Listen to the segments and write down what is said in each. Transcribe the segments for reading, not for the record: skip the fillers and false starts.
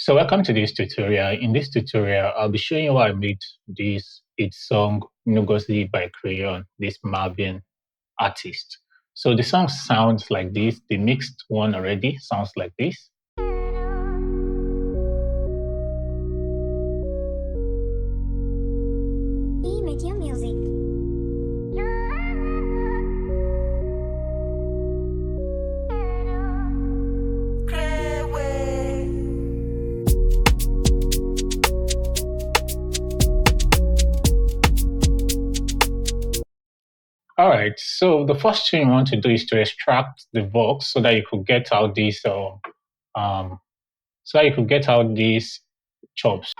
So welcome to this tutorial. In this tutorial, I'll be showing you how I made this song Ngozi by Crayon, this Mavin artist. So the song sounds like this. The mixed one already sounds like this. All right, so the first thing you want to do is to extract the vox so that you could get out these chops.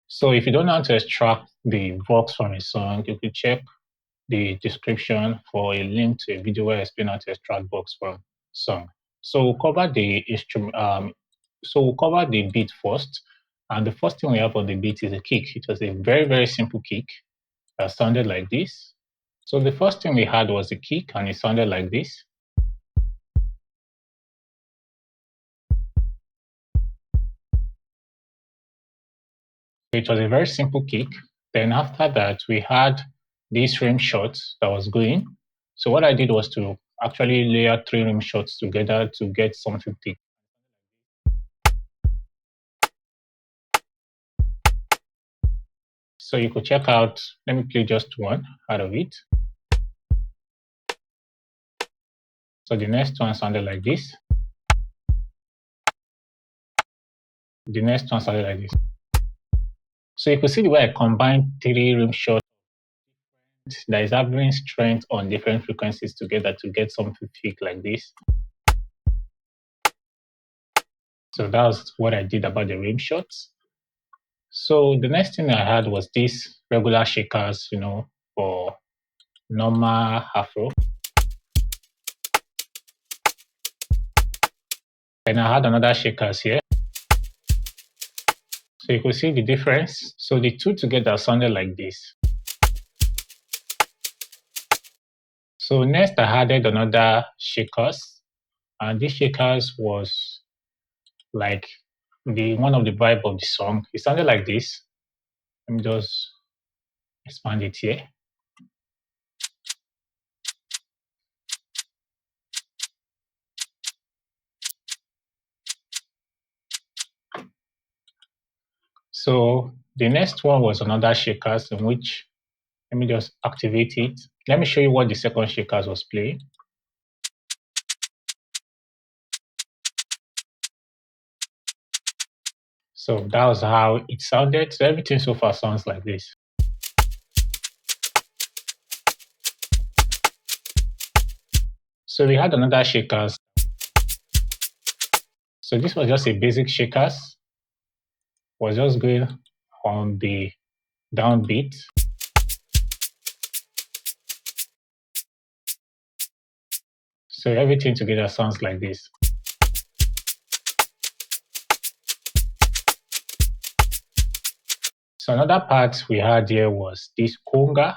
So if you don't know how to extract the vox from a song, you could check the description for a link to a video where I explain how to extract vox from song. So we'll cover the instrument. We'll cover the beat first, and the first thing we have on the beat is a kick. It was a very simple kick that sounded like this. So the first thing we had was a kick, and it sounded like this. It was a very simple kick. Then after that, we had this rim shot that was going. So what I did was to actually layer 3 rim shots together to get something thick. So you could check out, let me play just one out of it. So the next one sounded like this. The next one sounded like this. So you could see the way I combined 3 rim shots that is having strength on different frequencies together to get something thick like this. So that was what I did about the rim shots. So the next thing I had was these regular shakers, for normal afro. And I had another shakers here. So you could see the difference. So the two together sounded like this. So next I added another shakers, and this shakers was like the one of the vibe of the song. It sounded like this. Let me just expand it here. So the next one was another shakers in which, let me just activate it. Let me show you what the second shakers was playing. So that was how it sounded. So everything so far sounds like this. So we had another shakers. So this was just a basic shakers. Was just going on the downbeat. So everything together sounds like this. So another part we had here was this conga.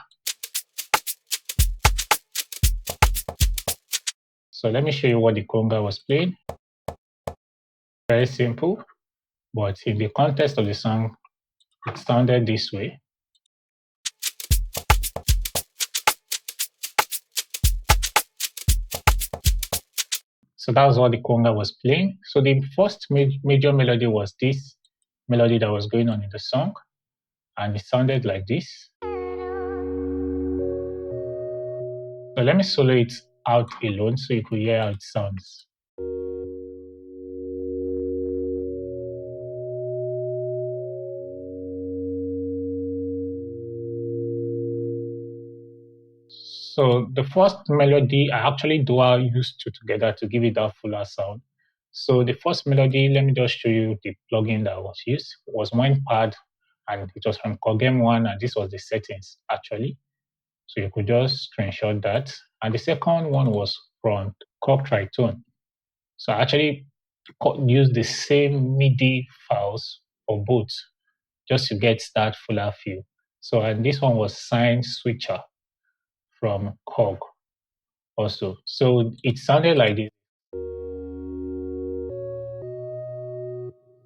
So let me show you what the conga was playing. Very simple, but in the context of the song, it sounded this way. So that was what the conga was playing. So the first major melody was this melody that was going on in the song, and it sounded like this. So let me solo it out alone so you could hear how it sounds. So the first melody, I actually dual used two together to give it that fuller sound. So the first melody, let me just show you the plugin that was used. It was one pad, and it was from Cogem One, and this was the settings actually. So you could just screenshot that. And the second one was from Cork Tritone. So I actually used the same MIDI files for both just to get that fuller feel. So and this one was Sign Switcher from Cog. also. So it sounded like this.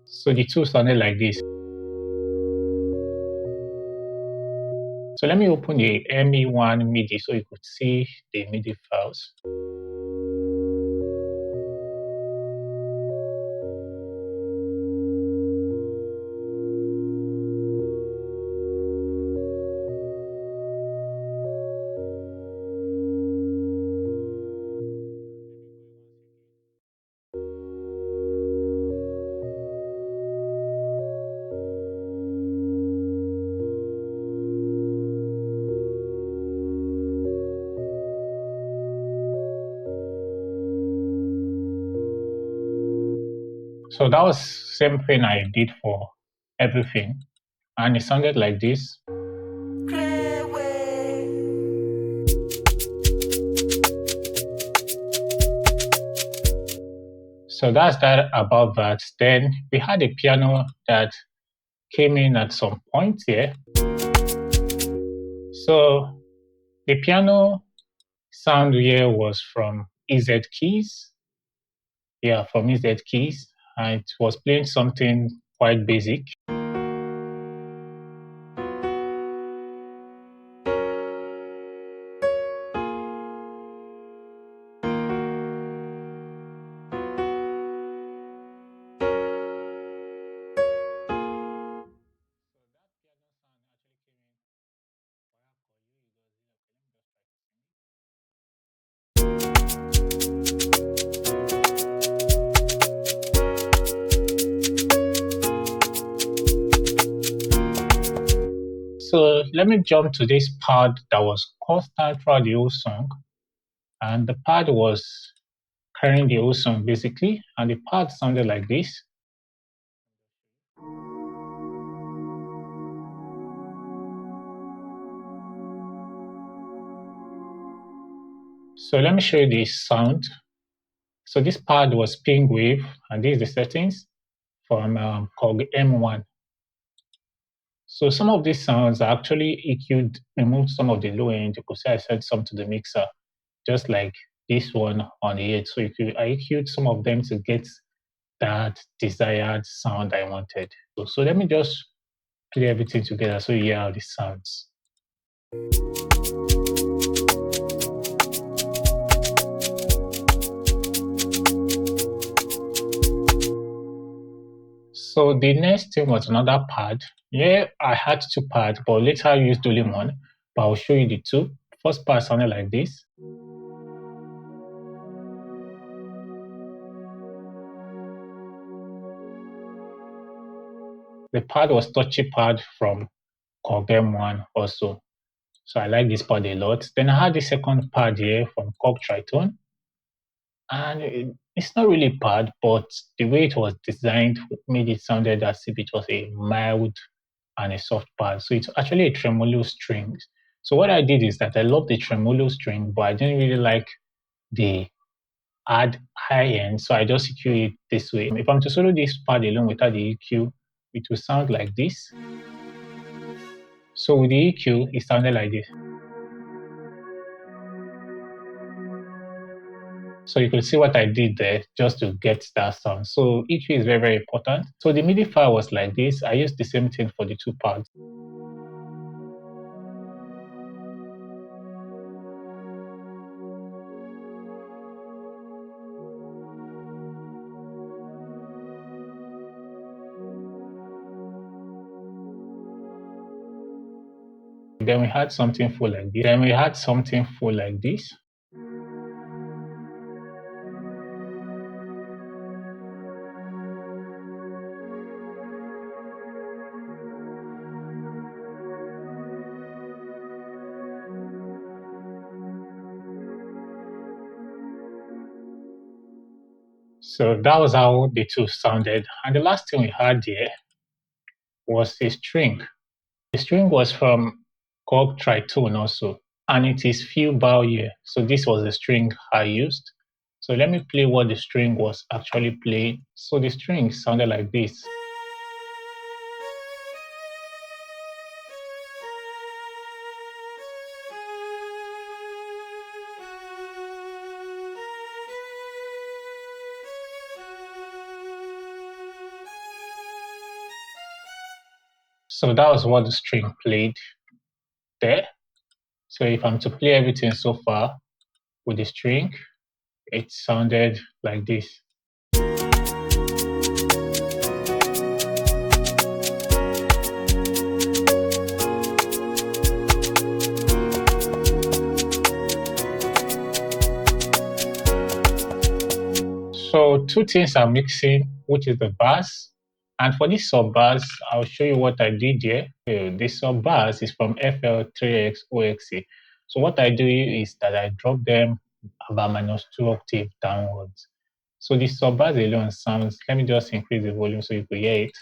So the two sounded like this. So let me open the ME1 MIDI so you could see the MIDI files. So that was same thing I did for everything, and it sounded like this. So that's that about that. Then we had a piano that came in at some point here. So the piano sound here was from EZ Keys. Yeah, from EZ Keys. And it was playing something quite basic. So let me jump to this part that was constant throughout the whole song. And the part was carrying the whole song basically. And the part sounded like this. So let me show you the sound. So this part was ping wave, and this is the settings from called M1. So some of these sounds are actually EQ'd, removed some of the low end. You could say I sent some to the mixer, just like this one on the 8. So I EQ'd some of them to get that desired sound I wanted. So let me just play everything together so you hear how this sounds. So the next thing was another pad. Yeah, I had two pads, but later I used only one. But I'll show you the two. First part sounded like this. The pad was touchy pad from Cogem one also. So I like this pad a lot. Then I had the second pad here from Cog Triton. And it's not really bad, but the way it was designed made it sounded as if it was a mild and a soft pad. So it's actually a tremolo string. So what I did is that I love the tremolo string, but I didn't really like the add high end. So I just EQ it this way. If I'm to solo this pad alone without the EQ, it will sound like this. So with the EQ, it sounded like this. So you could see what I did there just to get that sound. So EQ is very, very important. So the MIDI file was like this. I used the same thing for the two pads. Then we had something full like this. Then we had something full like this. So that was how the two sounded. And the last thing we had here was a string. The string was from Korg Tritone also, and it is few bow here. So this was the string I used. So let me play what the string was actually playing. So the string sounded like this. So that was what the string played there. So if I'm to play everything so far with the string, it sounded like this. So two things are mixing, which is the bass. And for this sub bass, I'll show you what I did here. This sub bass is from FL3X OXA. So what I do is that I drop them about -2 octave downwards. So the sub bass alone sounds, let me just increase the volume so you can hear it.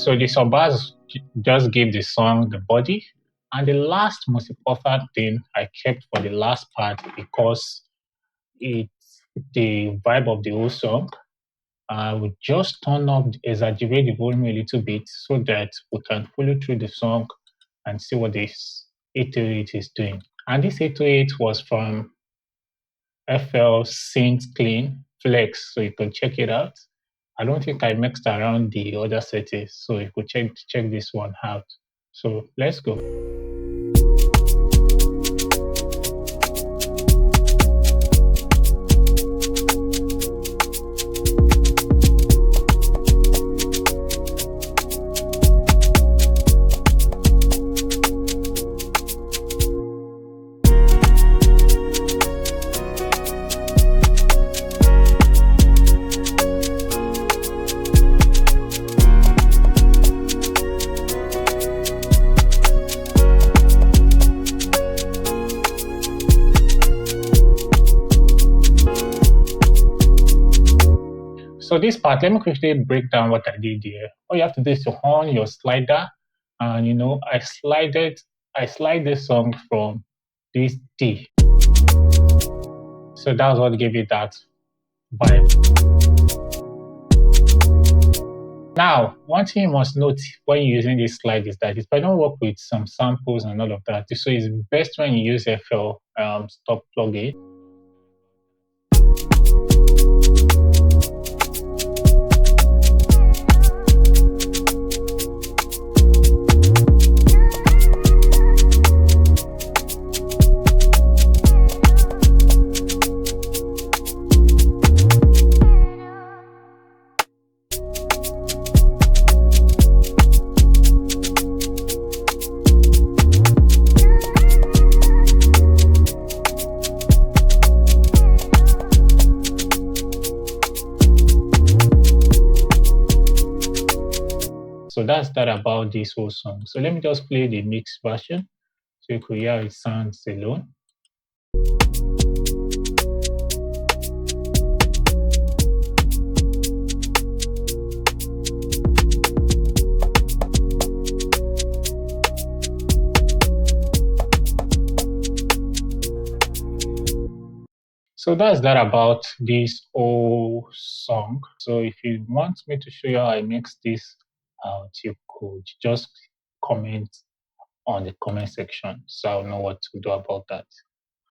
So the sub bass just gave the song the body. And the last most important thing I kept for the last part because it's the vibe of the whole song. I will just turn up, exaggerate the volume a little bit so that we can follow through the song and see what this 808 is doing. And this 808 was from FL Synth Clean Flex, so you can check it out. I don't think I mixed around the other settings, so you could check this one out. So let's go. So this part, let me quickly break down what I did here. All you have to do is to horn your slider, and I slide this song from this D. So that's what gave it that vibe. Now, one thing you must note when you're using this slide is that if I don't work with some samples and all of that, so it's best when you use FL stop plugin. So that's that about this whole song. So let me just play the mixed version so you could hear how it sounds alone. So that's that about this whole song. So if you want me to show you how I mix this out, you could just comment on the comment section so I'll know what to do about that.